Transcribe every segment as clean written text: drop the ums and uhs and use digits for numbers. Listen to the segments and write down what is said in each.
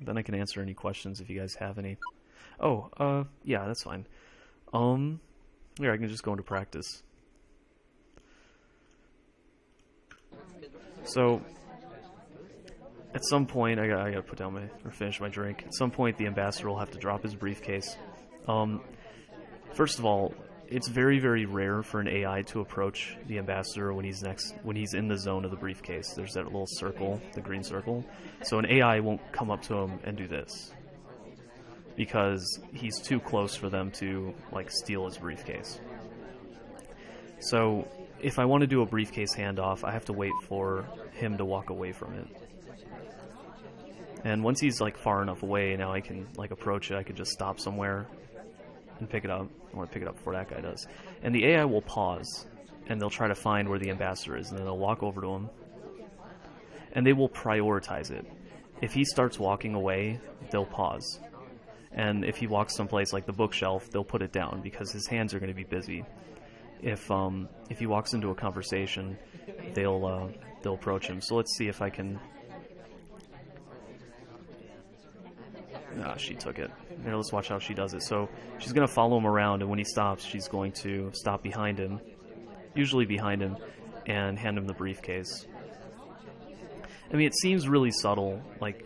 Then I can answer any questions if you guys have any. Oh, yeah, that's fine. Yeah, I can just go into practice. So, at some point, I gotta put down or finish my drink. At some point, the ambassador will have to drop his briefcase. First of all, it's very, very rare for an AI to approach the ambassador when he's in the zone of the briefcase. There's that little circle, the green circle. So an AI won't come up to him and do this, because he's too close for them to, like, steal his briefcase. So if I want to do a briefcase handoff, I have to wait for him to walk away from it. And once he's, like, far enough away, now I can, like, approach it. I could just stop somewhere and pick it up. I want to pick it up before that guy does. And the AI will pause, and they'll try to find where the ambassador is, and then they'll walk over to him. And they will prioritize it. If he starts walking away, they'll pause. And if he walks someplace like the bookshelf, they'll put it down, because his hands are going to be busy. If he walks into a conversation, they'll approach him. So let's see if I can... Ah, she took it. Here, let's watch how she does it. So she's going to follow him around, and when he stops, she's going to stop behind him, usually behind him, and hand him the briefcase. I mean, it seems really subtle, like,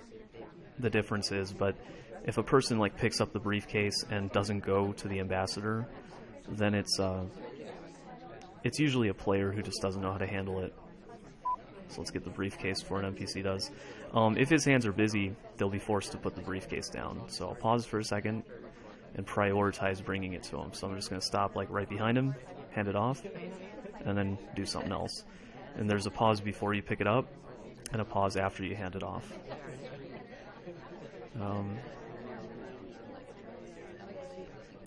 the difference is, but if a person, like, picks up the briefcase and doesn't go to the ambassador, then it's usually a player who just doesn't know how to handle it. So let's get the briefcase before an NPC does. If his hands are busy, they'll be forced to put the briefcase down. So I'll pause for a second and prioritize bringing it to him. So I'm just going to stop, like, right behind him, hand it off, and then do something else. And there's a pause before you pick it up, and a pause after you hand it off.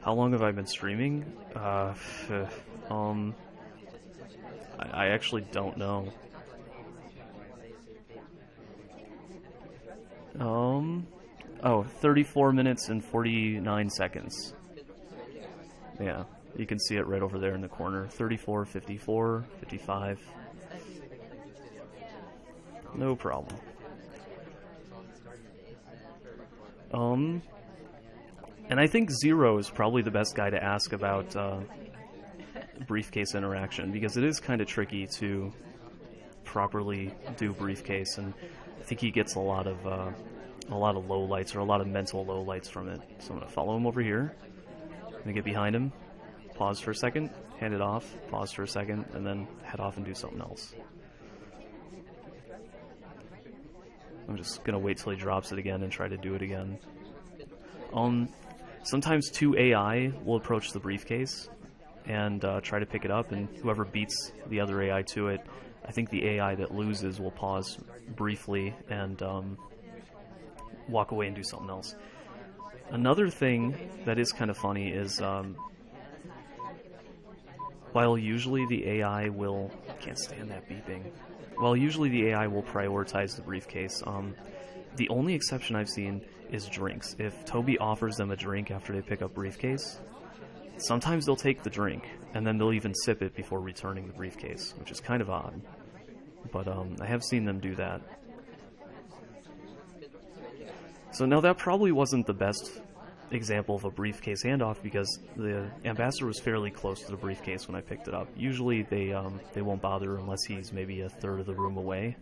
How long have I been streaming? I actually don't know. Oh, 34 minutes and 49 seconds. Yeah, you can see it right over there in the corner. 34, 54, 55. No problem. And I think Zero is probably the best guy to ask about briefcase interaction, because it is kind of tricky to properly do briefcase, and I think he gets a lot of lowlights, or a lot of mental lowlights from it. So I'm going to follow him over here. I'm going to get behind him, pause for a second, hand it off, pause for a second, and then head off and do something else. I'm just going to wait till he drops it again and try to do it again. Sometimes two AI will approach the briefcase and try to pick it up, and whoever beats the other AI to it, I think the AI that loses will pause briefly and walk away and do something else. Another thing that is kind of funny is while usually the AI will... Can't stand that beeping. While usually the AI will prioritize the briefcase, the only exception I've seen is drinks. If Toby offers them a drink after they pick up briefcase, sometimes they'll take the drink, and then they'll even sip it before returning the briefcase, which is kind of odd. But I have seen them do that. So now that probably wasn't the best example of a briefcase handoff, because the ambassador was fairly close to the briefcase when I picked it up. Usually they won't bother unless he's maybe a third of the room away.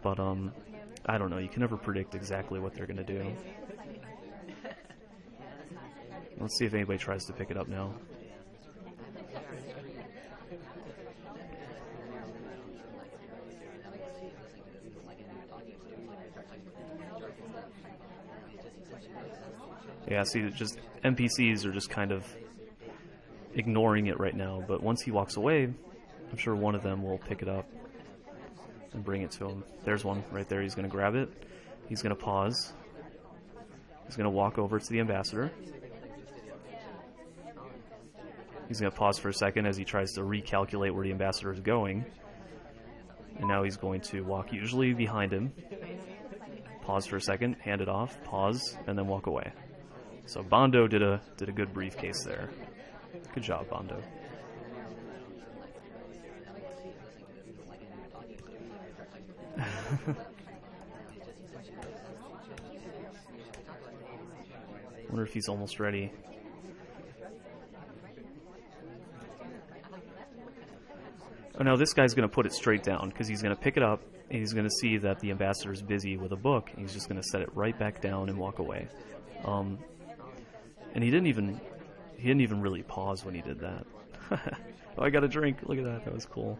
But I don't know, you can never predict exactly what they're going to do. Let's see if anybody tries to pick it up now. Yeah, see, just NPCs are just kind of ignoring it right now, but once he walks away, I'm sure one of them will pick it up and bring it to him. There's one right there. He's going to grab it. He's going to pause. He's going to walk over to the ambassador. He's going to pause for a second as he tries to recalculate where the ambassador is going. And now he's going to walk usually behind him. Pause for a second, hand it off, pause, and then walk away. So Bondo did a good briefcase there. Good job, Bondo. Wonder if he's almost ready. Oh, now this guy's going to put it straight down, because he's going to pick it up, and he's going to see that the ambassador's busy with a book, and he's just going to set it right back down and walk away. And he didn't even really pause when he did that. Oh, I got a drink. Look at that. That was cool.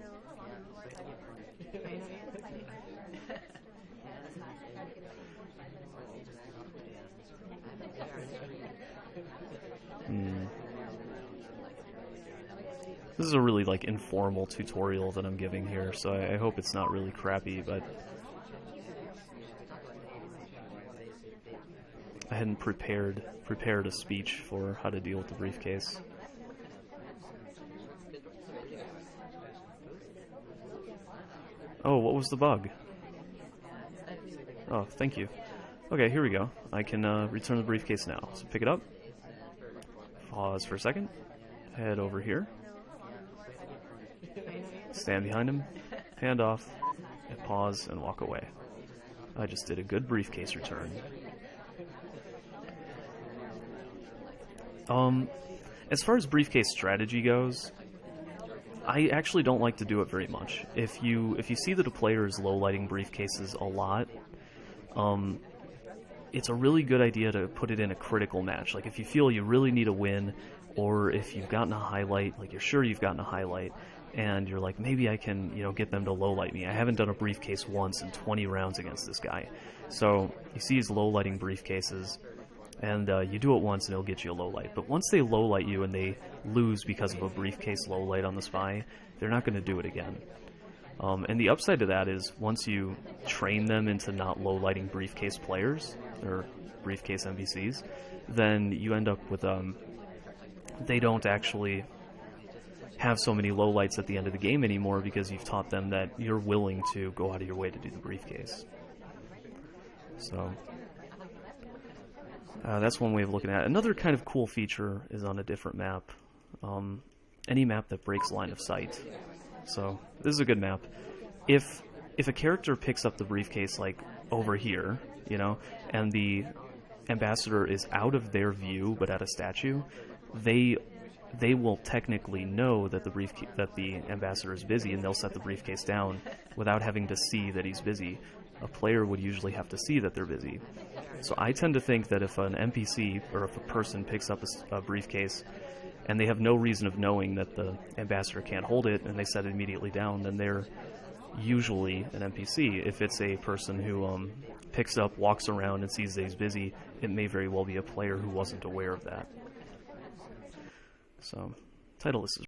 This is a really like informal tutorial that I'm giving here, so I hope it's not really crappy, but I hadn't prepared a speech for how to deal with the briefcase. Oh, what was the bug? Oh, thank you. Okay, here we go. I can return the briefcase now. So pick it up. Pause for a second. Head over here. Stand behind him. Hand off. And pause and walk away. I just did a good briefcase return. As far as briefcase strategy goes, I actually don't like to do it very much. If you see that a player is low-lighting briefcases a lot, it's a really good idea to put it in a critical match. Like if you feel you really need a win, or if you've gotten a highlight, like you're sure you've gotten a highlight, and you're like, maybe I can, get them to low-light me. I haven't done a briefcase once in 20 rounds against this guy. So you see his low-lighting briefcases, and you do it once and it'll get you a low light. But once they low light you and they lose because of a briefcase low light on the spy, they're not going to do it again. And the upside to that is once you train them into not low lighting briefcase players, or briefcase NPCs, then you end up with they don't actually have so many low lights at the end of the game anymore, because you've taught them that you're willing to go out of your way to do the briefcase. So that's one way of looking at it. Another kind of cool feature is on a different map. Any map that breaks line of sight. So this is a good map. If a character picks up the briefcase like over here, and the ambassador is out of their view but at a statue, they will technically know that the ambassador is busy, and they'll set the briefcase down without having to see that he's busy. A player would usually have to see that they're busy. So I tend to think that if an NPC or if a person picks up a briefcase and they have no reason of knowing that the ambassador can't hold it and they set it immediately down, then they're usually an NPC. If it's a person who picks up, walks around, and sees that he's busy, it may very well be a player who wasn't aware of that. So, title list is